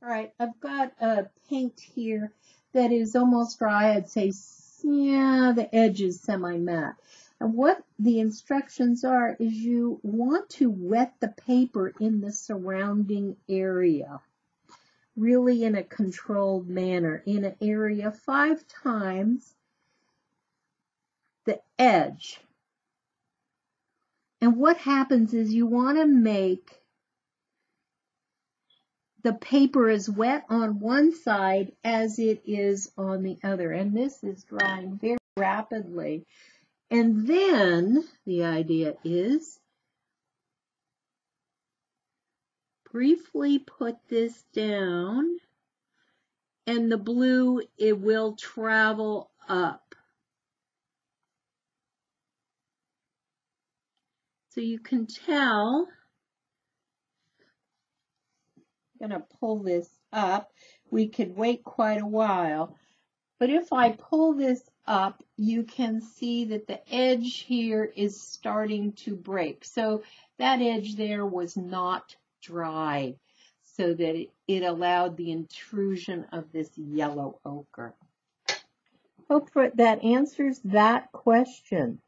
All right, I've got a paint here that is almost dry. I'd say, yeah, the edge is semi-matte. And what the instructions are is you want to wet the paper in the surrounding area, really in a controlled manner, in an area 5 times the edge. And what happens is you want to make the paper as wet on one side as it is on the other. And this is drying very rapidly. And then the idea is briefly put this down, and the blue, it will travel up. So you can tell, I'm going to pull this up. We could wait quite a while, but if I pull this up, you can see that the edge here is starting to break. So that edge there was not dry, so that it allowed the intrusion of this yellow ochre. Hope that answers that question.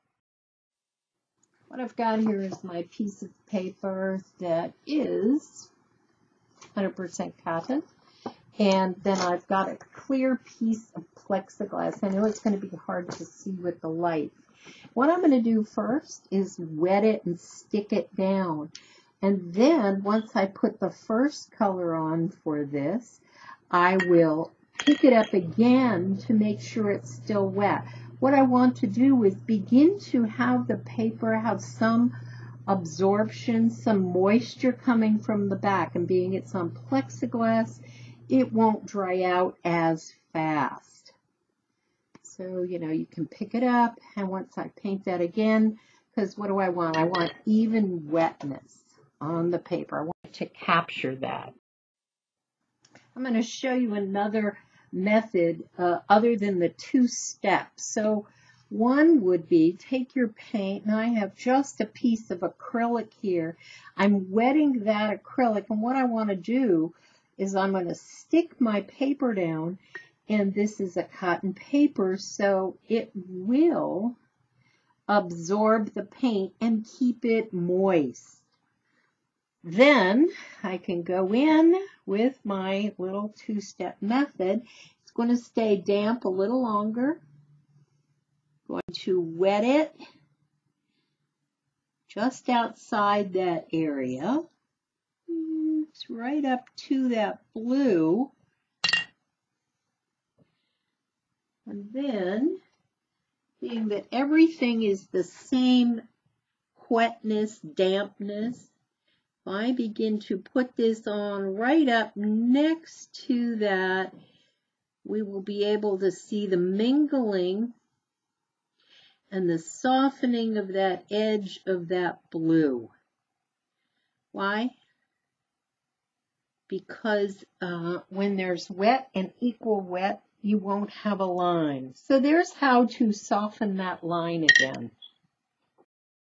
What I've got here is my piece of paper that is 100% cotton. And then I've got a clear piece of plexiglass. I know it's going to be hard to see with the light. What I'm going to do first is wet it and stick it down. And then once I put the first color on for this, I will pick it up again to make sure it's still wet. What I want to do is begin to have the paper have some absorption, some moisture coming from the back. And being it's on plexiglass, it won't dry out as fast. So, you can pick it up, and once I paint that again, because what do I want? I want even wetness on the paper. I want to capture that. I'm going to show you another method other than the 2 steps. So one would be take your paint, and I have just a piece of acrylic here. I'm wetting that acrylic, and what I want to do is I'm going to stick my paper down, and this is a cotton paper, so it will absorb the paint and keep it moist. Then I can go in with my little 2-step method. It's going to stay damp a little longer. Going to wet it just outside that area. It's right up to that blue. And then, being that everything is the same wetness, dampness, I begin to put this on right up next to that. We will be able to see the mingling and the softening of that edge of that blue. Why? Because when there's wet and equal wet, you won't have a line. So there's how to soften that line again.